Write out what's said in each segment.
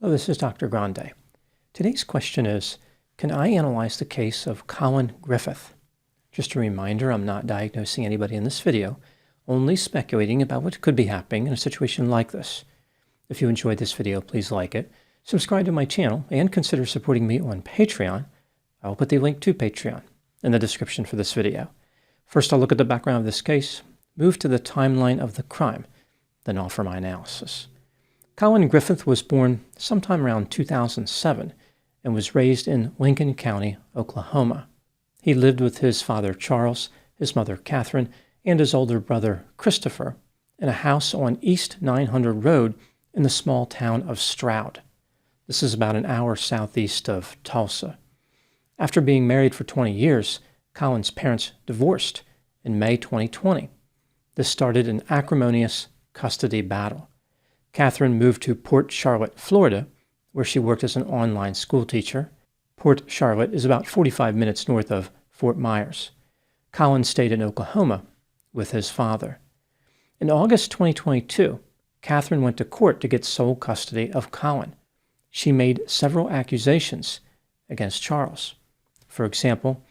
Hello, this is Dr. Grande. Today's question is, can I analyze the case of Collin Griffith? Just a reminder, I'm not diagnosing anybody in this video, only speculating about what could be happening in a situation like this. If you enjoyed this video, please like it, subscribe to my channel, and consider supporting me on Patreon. I'll put the link to Patreon in the description for this video. First, I'll look at the background of this case, move to the timeline of the crime, then offer my analysis. Collin Griffith was born sometime around 2007 and was raised in Lincoln County, Oklahoma. He lived with his father Charles, his mother Catherine, and his older brother Christopher in a house on East 900 Road in the small town of Stroud. This is about an hour southeast of Tulsa. After being married for 20 years, Collin's parents divorced in May 2020. This started an acrimonious custody battle. Catherine moved to Port Charlotte, Florida, where she worked as an online school teacher. Port Charlotte is about 45 minutes north of Fort Myers. Collin stayed in Oklahoma with his father. In August 2022, Catherine went to court to get sole custody of Collin. She made several accusations against Charles. For example,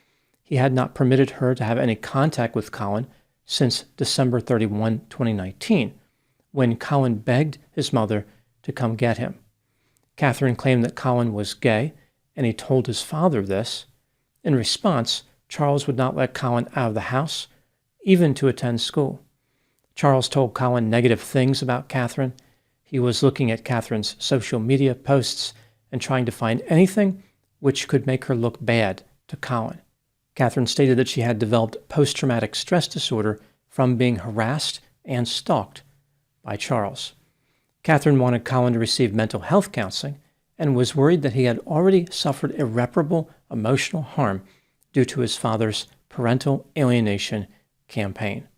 he had not permitted her to have any contact with Collin since December 31, 2019, when Collin begged his mother to come get him. Catherine claimed that Collin was gay, and he told his father this. In response, Charles would not let Collin out of the house, even to attend school. Charles told Collin negative things about Catherine. He was looking at Catherine's social media posts and trying to find anything which could make her look bad to Collin. Catherine stated that she had developed post-traumatic stress disorder from being harassed and stalked by Charles. Catherine wanted Collin to receive mental health counseling and was worried that he had already suffered irreparable emotional harm due to his father's parental alienation campaign.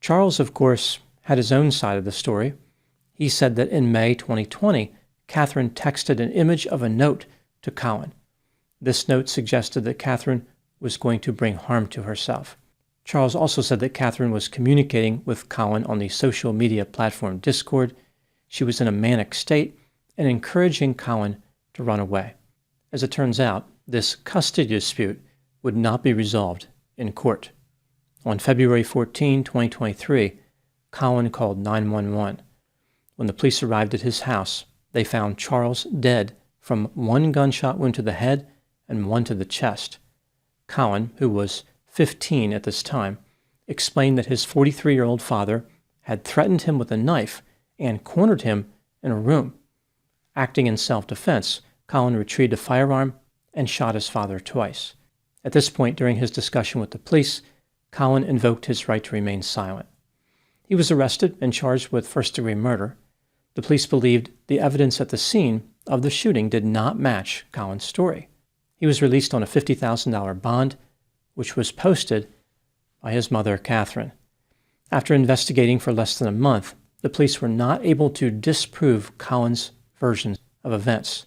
Charles, of course, had his own side of the story. He said that in May 2020, Catherine texted an image of a note to Collin. This note suggested that Catherine was going to bring harm to herself. Charles also said that Catherine was communicating with Collin on the social media platform Discord. She was in a manic state and encouraging Collin to run away. As it turns out, this custody dispute would not be resolved in court. On February 14, 2023, Collin called 911. When the police arrived at his house, they found Charles dead from one gunshot wound to the head and one to the chest. Collin, who was 15 at this time, explained that his 43-year-old father had threatened him with a knife and cornered him in a room. Acting in self-defense, Collin retrieved a firearm and shot his father twice. At this point, during his discussion with the police, Collin invoked his right to remain silent. He was arrested and charged with first-degree murder. The police believed the evidence at the scene of the shooting did not match Collin's story. He was released on a $50,000 bond, which was posted by his mother, Catherine. After investigating for less than a month, the police were not able to disprove Collin's version of events.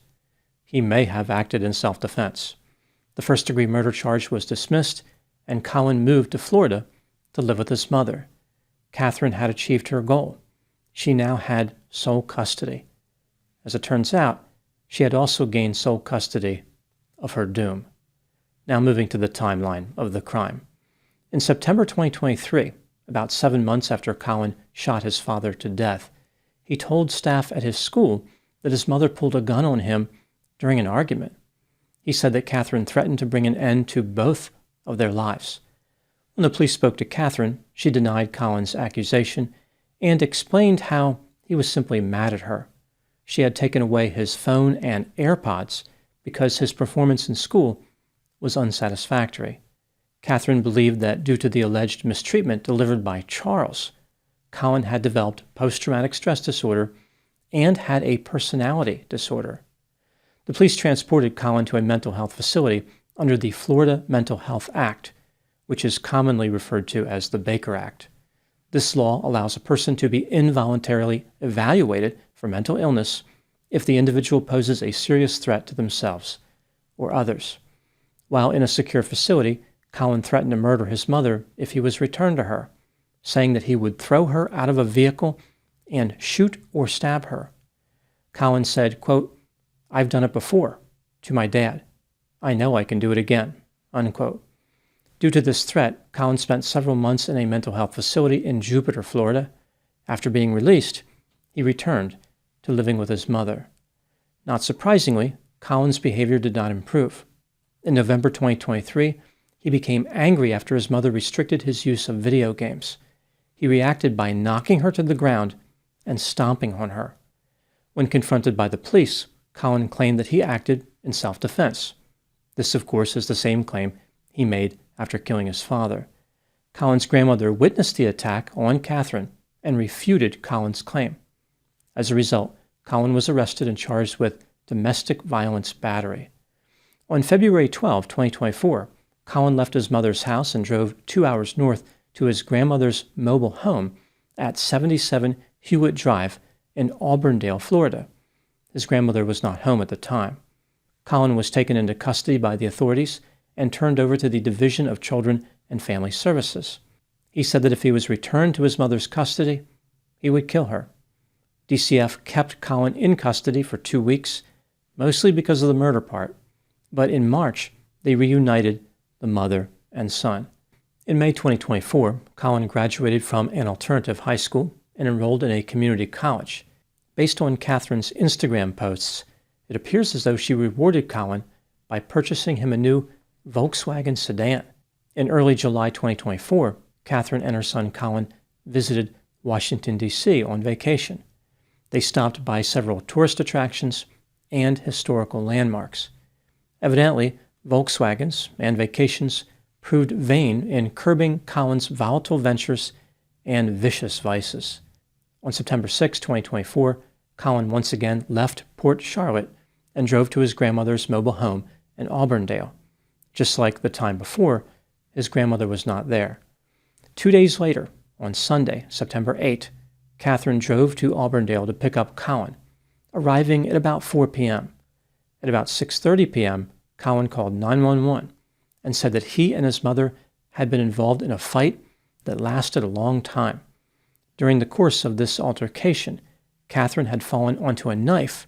He may have acted in self-defense. The first-degree murder charge was dismissed, and Collin moved to Florida to live with his mother. Catherine had achieved her goal. She now had sole custody. As it turns out, she had also gained sole custody of her doom. Now moving to the timeline of the crime. In September 2023, about 7 months after Collin shot his father to death, he told staff at his school that his mother pulled a gun on him during an argument. He said that Catherine threatened to bring an end to both of their lives. When the police spoke to Catherine, she denied Collin's accusation and explained how he was simply mad at her. She had taken away his phone and AirPods because his performance in school was unsatisfactory. Catherine believed that due to the alleged mistreatment delivered by Charles, Collin had developed post-traumatic stress disorder and had a personality disorder. The police transported Collin to a mental health facility under the Florida Mental Health Act, which is commonly referred to as the Baker Act. This law allows a person to be involuntarily evaluated for mental illness if the individual poses a serious threat to themselves or others. While in a secure facility, Collin threatened to murder his mother if he was returned to her, saying that he would throw her out of a vehicle and shoot or stab her. Collin said, quote, I've done it before, to my dad. I know I can do it again, unquote. Due to this threat, Collin spent several months in a mental health facility in Jupiter, Florida. After being released, he returned to living with his mother. Not surprisingly, Collin's behavior did not improve. In November 2023, he became angry after his mother restricted his use of video games. He reacted by knocking her to the ground and stomping on her. When confronted by the police, Collin claimed that he acted in self-defense. This, of course, is the same claim he made after killing his father. Collin's grandmother witnessed the attack on Catherine and refuted Collin's claim. As a result, Collin was arrested and charged with domestic violence battery. On February 12, 2024, Collin left his mother's house and drove 2 hours north to his grandmother's mobile home at 77 Hewitt Drive in Auburndale, Florida. His grandmother was not home at the time. Collin was taken into custody by the authorities and turned over to the Division of Children and Family Services. He said that if he was returned to his mother's custody, he would kill her. DCF kept Collin in custody for 2 weeks, mostly because of the murder part, but in March, they reunited the mother and son. In May 2024, Collin graduated from an alternative high school and enrolled in a community college. Based on Catherine's Instagram posts, it appears as though she rewarded Collin by purchasing him a new Volkswagen sedan. In early July 2024, Catherine and her son Collin visited Washington, D.C. on vacation. They stopped by several tourist attractions and historical landmarks. Evidently, Volkswagens and vacations proved vain in curbing Collin's volatile ventures and vicious vices. On September 6, 2024, Collin once again left Port Charlotte and drove to his grandmother's mobile home in Auburndale. Just like the time before, his grandmother was not there. 2 days later, on Sunday, September 8, Catherine drove to Auburndale to pick up Collin, arriving at about 4 p.m. At about 6:30 p.m., Collin called 911 and said that he and his mother had been involved in a fight that lasted a long time. During the course of this altercation, Catherine had fallen onto a knife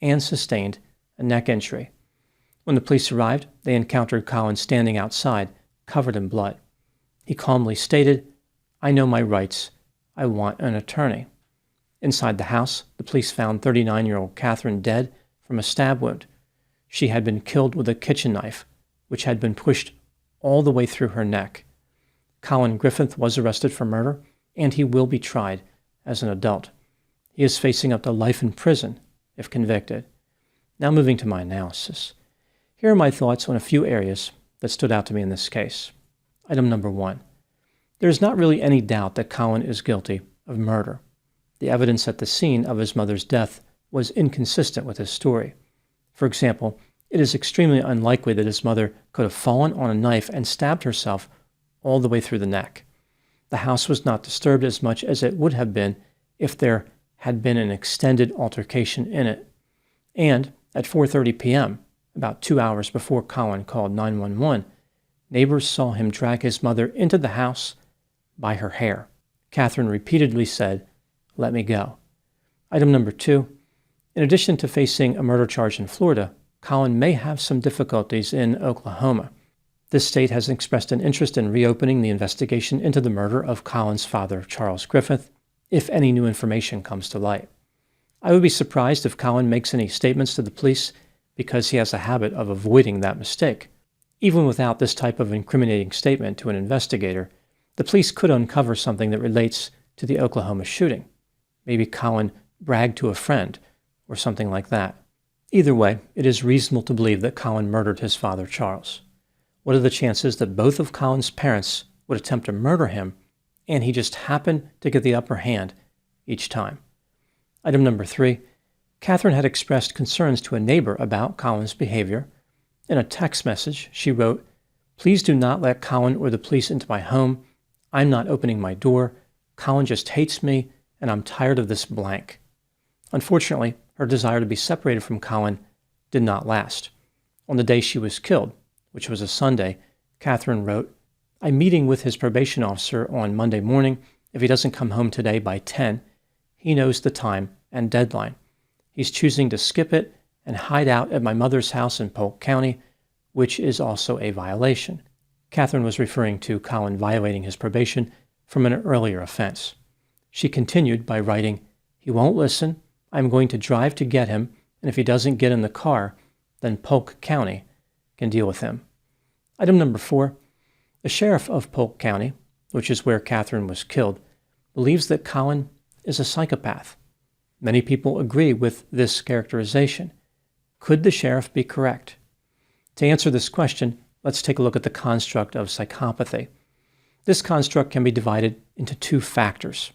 and sustained a neck injury. When the police arrived, they encountered Collin standing outside, covered in blood. He calmly stated, "I know my rights. I want an attorney." Inside the house, the police found 39-year-old Catherine dead from a stab wound. She had been killed with a kitchen knife, which had been pushed all the way through her neck. Collin Griffith was arrested for murder, and he will be tried as an adult. He is facing up to life in prison if convicted. Now moving to my analysis. Here are my thoughts on a few areas that stood out to me in this case. Item number 1. There is not really any doubt that Collin is guilty of murder. The evidence at the scene of his mother's death was inconsistent with his story. For example, it is extremely unlikely that his mother could have fallen on a knife and stabbed herself all the way through the neck. The house was not disturbed as much as it would have been if there had been an extended altercation in it. And at 4:30 p.m., about 2 hours before Collin called 911, neighbors saw him drag his mother into the house by her hair. Catherine repeatedly said, "Let me go." Item number 2. In addition to facing a murder charge in Florida, Collin may have some difficulties in Oklahoma. This state has expressed an interest in reopening the investigation into the murder of Collin's father, Charles Griffith, if any new information comes to light. I would be surprised if Collin makes any statements to the police because he has a habit of avoiding that mistake. Even without this type of incriminating statement to an investigator, the police could uncover something that relates to the Oklahoma shooting. Maybe Collin bragged to a friend or something like that. Either way, it is reasonable to believe that Collin murdered his father, Charles. What are the chances that both of Collin's parents would attempt to murder him and he just happened to get the upper hand each time? Item number 3. Catherine had expressed concerns to a neighbor about Collin's behavior. In a text message, she wrote, "Please do not let Collin or the police into my home. I'm not opening my door. Collin just hates me, and I'm tired of this blank." Unfortunately, her desire to be separated from Collin did not last. On the day she was killed, which was a Sunday, Catherine wrote, "I'm meeting with his probation officer on Monday morning. If he doesn't come home today by 10, he knows the time and deadline. He's choosing to skip it and hide out at my mother's house in Polk County, which is also a violation. Catherine was referring to Collin violating his probation from an earlier offense. She continued by writing, "He won't listen. I'm going to drive to get him, and if he doesn't get in the car, then Polk County can deal with him." Item number 4. The sheriff of Polk County, which is where Catherine was killed, believes that Collin is a psychopath. Many people agree with this characterization. Could the sheriff be correct? To answer this question, let's take a look at the construct of psychopathy. This construct can be divided into 2 factors.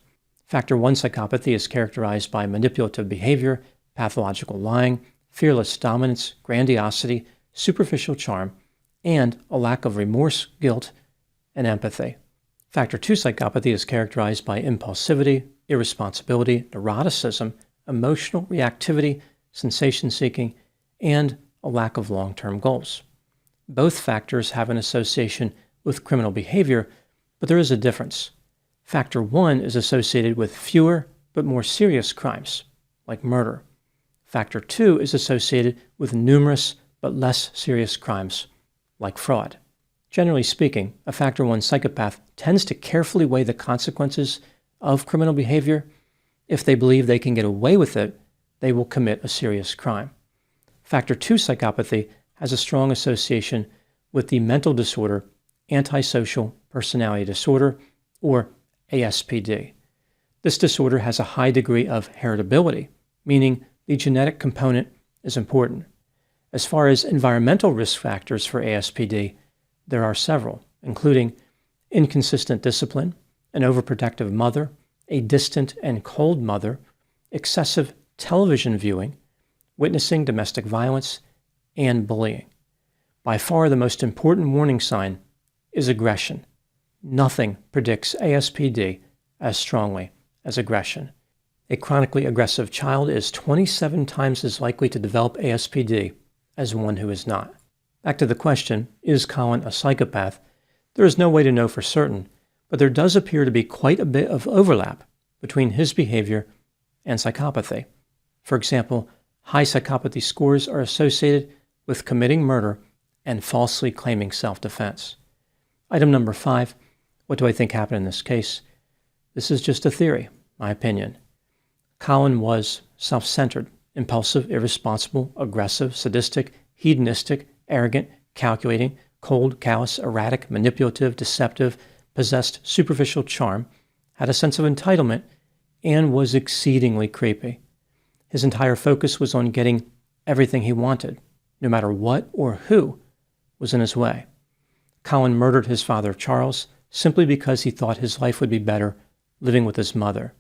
Factor 1 psychopathy is characterized by manipulative behavior, pathological lying, fearless dominance, grandiosity, superficial charm, and a lack of remorse, guilt, and empathy. Factor 2 psychopathy is characterized by impulsivity, irresponsibility, neuroticism, emotional reactivity, sensation-seeking, and a lack of long-term goals. Both factors have an association with criminal behavior, but there is a difference. Factor 1 is associated with fewer but more serious crimes, like murder. Factor 2 is associated with numerous but less serious crimes, like fraud. Generally speaking, a Factor 1 psychopath tends to carefully weigh the consequences of criminal behavior. If they believe they can get away with it, they will commit a serious crime. Factor 2 psychopathy has a strong association with the mental disorder antisocial personality disorder, or ASPD. This disorder has a high degree of heritability, meaning the genetic component is important. As far as environmental risk factors for ASPD, there are several, including inconsistent discipline, an overprotective mother, a distant and cold mother, excessive television viewing, witnessing domestic violence, and bullying. By far the most important warning sign is aggression. Nothing predicts ASPD as strongly as aggression. A chronically aggressive child is 27 times as likely to develop ASPD as one who is not. Back to the question, is Collin a psychopath? There is no way to know for certain, but there does appear to be quite a bit of overlap between his behavior and psychopathy. For example, high psychopathy scores are associated with committing murder and falsely claiming self-defense. Item number 5, what do I think happened in this case? This is just a theory, my opinion. Collin was self-centered, impulsive, irresponsible, aggressive, sadistic, hedonistic, arrogant, calculating, cold, callous, erratic, manipulative, deceptive, possessed superficial charm, had a sense of entitlement, and was exceedingly creepy. His entire focus was on getting everything he wanted, no matter what or who was in his way. Collin murdered his father, Charles, simply because he thought his life would be better living with his mother.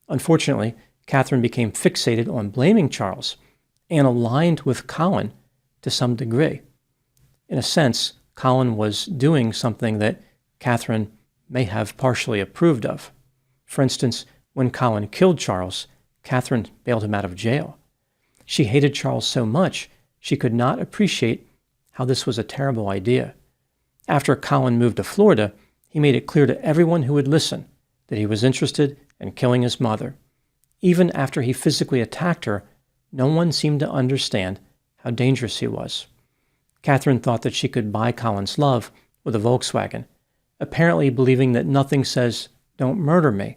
Unfortunately, Catherine became fixated on blaming Charles and aligned with Collin to some degree. In a sense, Collin was doing something that Catherine may have partially approved of. For instance, when Collin killed Charles, Catherine bailed him out of jail. She hated Charles so much she could not appreciate how this was a terrible idea. After Collin moved to Florida, he made it clear to everyone who would listen that he was interested in killing his mother. Even after he physically attacked her, no one seemed to understand how dangerous he was. Catherine thought that she could buy Collin's love with a Volkswagen, apparently believing that nothing says, "Don't murder me,"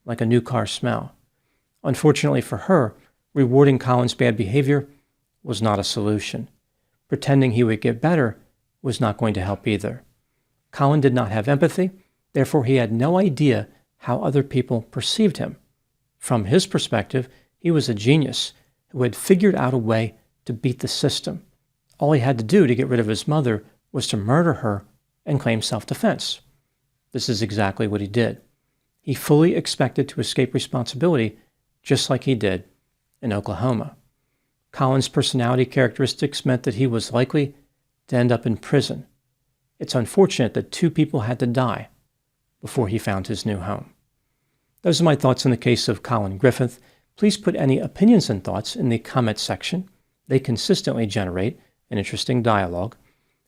like a new car smell. Unfortunately for her, rewarding Collin's bad behavior was not a solution. Pretending he would get better was not going to help either. Collin did not have empathy, therefore he had no idea how other people perceived him. From his perspective, he was a genius who had figured out a way to beat the system. All he had to do to get rid of his mother was to murder her and claim self-defense. This is exactly what he did. He fully expected to escape responsibility, just like he did in Oklahoma. Collin's personality characteristics meant that he was likely to end up in prison. It's unfortunate that 2 people had to die before he found his new home. Those are my thoughts in the case of Collin Griffith. Please put any opinions and thoughts in the comment section. They consistently generate an interesting dialogue.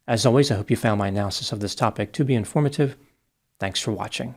As always, I hope you found my analysis of this topic to be informative. Thanks for watching.